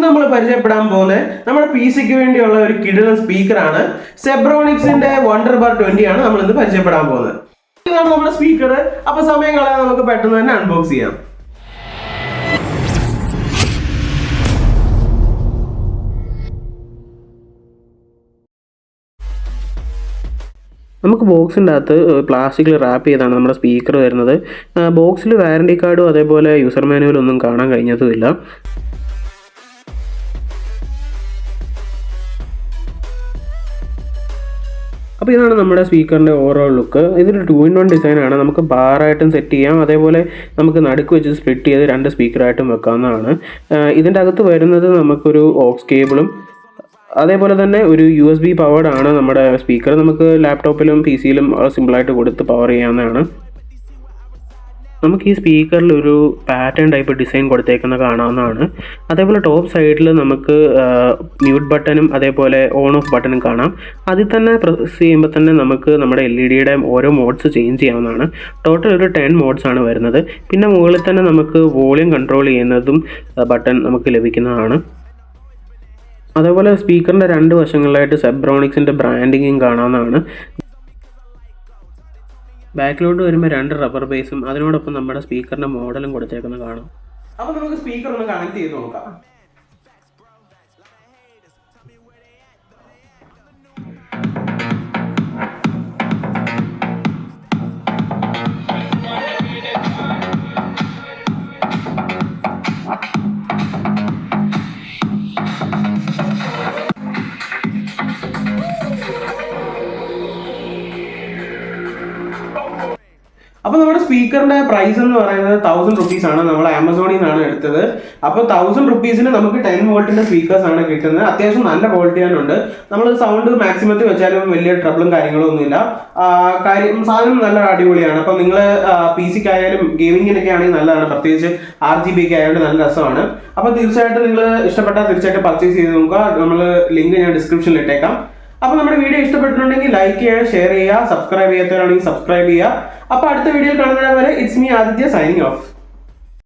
നമ്മൾ പരിചയപ്പെടാൻ പോകുന്നത് നമ്മുടെ പിസിക്ക് വേണ്ടിയുള്ള ഒരു കിടിലൻ സ്പീക്കറാണ്. സെബ്രോണിക്സിന്റെ വണ്ടർ ബാർ 20 ആണ് നമ്മൾ ഇന്ന് പരിചയപ്പെടാൻ പോകുന്നത്. ഇതാണ് നമ്മുടെ സ്പീക്കർ. അപ്പൊ സമയം കളയാൻ നമുക്ക് പെട്ടെന്ന് തന്നെ അൺബോക്സ് ചെയ്യാം. നമുക്ക് ബോക്സിൻ്റെ അകത്ത് പ്ലാസ്റ്റിക്കിൽ റാപ്പ് ചെയ്താണ് നമ്മുടെ സ്പീക്കർ വരുന്നത്. ബോക്സിൽ വാറണ്ടി കാർഡും അതേപോലെ യൂസർ മാനുവലും ഒന്നും കാണാൻ കഴിഞ്ഞതുമില്ല. അപ്പോൾ ഇതാണ് നമ്മുടെ സ്പീക്കറിൻ്റെ ഓവറോൾ ലുക്ക്. ഇതൊരു 2-in-1 ഡിസൈനാണ്. നമുക്ക് ബാറായിട്ടും സെറ്റ് ചെയ്യാം, അതേപോലെ നമുക്ക് നടുക്ക് വെച്ച് സ്പ്ലിറ്റ് ചെയ്ത് 2 സ്പീക്കറായിട്ടും വെക്കാവുന്നതാണ്. ഇതിൻ്റെ അകത്ത് വരുന്നത് നമുക്കൊരു ഓക്സ് കേബിളും അതേപോലെ തന്നെ ഒരു USB പവർഡ് ആണ് നമ്മുടെ സ്പീക്കർ. നമുക്ക് ലാപ്ടോപ്പിലും PC-യിലും സിമ്പിളായിട്ട് കൊടുത്ത് പവർ ചെയ്യാവുന്നതാണ്. നമുക്ക് ഈ സ്പീക്കറിൽ ഒരു പാറ്റേൺ ടൈപ്പ് ഡിസൈൻ കൊടുത്തേക്കുന്ന കാണാവുന്നതാണ്. അതേപോലെ ടോപ്പ് സൈഡിൽ നമുക്ക് മ്യൂട്ട് ബട്ടണും അതേപോലെ ഓൺ ഓഫ് ബട്ടണും കാണാം. അതിൽ തന്നെ പ്രസ് ചെയ്യുമ്പോൾ തന്നെ നമുക്ക് നമ്മുടെ LED-യുടെ ഓരോ മോഡ്സ് ചേഞ്ച് ചെയ്യാവുന്നതാണ്. ടോട്ടൽ ഒരു 10 മോഡ്സ് ആണ് വരുന്നത്. പിന്നെ മുകളിൽ തന്നെ നമുക്ക് വോളിയം കൺട്രോൾ ചെയ്യുന്നതും ബട്ടൺ നമുക്ക് ലഭിക്കുന്നതാണ്. അതേപോലെ സ്പീക്കറിൻ്റെ 2 വശങ്ങളിലായിട്ട് സെബ്രോണിക്സിൻ്റെ ബ്രാൻഡിങ്ങും കാണാവുന്നതാണ്. ബാക്കിലോട്ട് വരുമ്പോൾ 2 റബ്ബർ ബേസും അതിനോടൊപ്പം നമ്മുടെ സ്പീക്കറിൻ്റെ മോഡലും കൊടുത്തേക്കുന്നത് കാണാം. അപ്പൊ നമുക്ക് സ്പീക്കർ ഒന്ന് കണക്ട് ചെയ്ത് നോക്കാം. അപ്പോൾ നമ്മുടെ സ്പീക്കറിന്റെ പ്രൈസ് എന്ന് പറയുന്നത് 1000 rupees ആണ്. നമ്മൾ ആമസോണിൽ നിന്നാണ് എടുത്തത്. അപ്പോൾ 1000 rupeesന് നമുക്ക് 10 വോൾട്ടിന്റെ സ്പീക്കേഴ്സ് ആണ് കിട്ടുന്നത്. അത്യാവശ്യം നല്ല ക്വാളിറ്റി ആണ്. നമ്മൾ സൗണ്ട് മാക്സിമത്തിൽ വെച്ചാലും വലിയ ട്രബിളും കാര്യങ്ങളും ഒന്നുമില്ല. സാധനം നല്ല അടിപൊളിയാണ്. അപ്പോൾ നിങ്ങൾ PC-ക്കായാലും ഗെയിമിങ്ങിനൊക്കെ ആണെങ്കിൽ നല്ലതാണ്. പ്രത്യേകിച്ച് RGB ഒക്കെ ആയതുകൊണ്ട് നല്ല രസമാണ്. അപ്പോൾ തീർച്ചയായിട്ടും നിങ്ങൾ ഇഷ്ടപ്പെട്ടാൽ തീർച്ചയായിട്ടും പർച്ചേസ് ചെയ്ത് നോക്കുക. നമ്മൾ ലിങ്ക് ഞാൻ ഡിസ്ക്രിപ്ഷനിൽ ഇട്ടേക്കാം. അപ്പോൾ നമ്മുടെ വീഡിയോ ഇഷ്ടപ്പെട്ടിട്ടുണ്ടെങ്കിൽ ലൈക്ക് ചെയ്യുക, ഷെയർ ചെയ്യുക, സബ്സ്ക്രൈബ് ചെയ്യാത്തവരാണെങ്കിൽ സബ്സ്ക്രൈബ് ചെയ്യുക. അപ്പോൾ അടുത്ത വീഡിയോയിൽ കാണുന്നവരെ it's me Aditya signing off.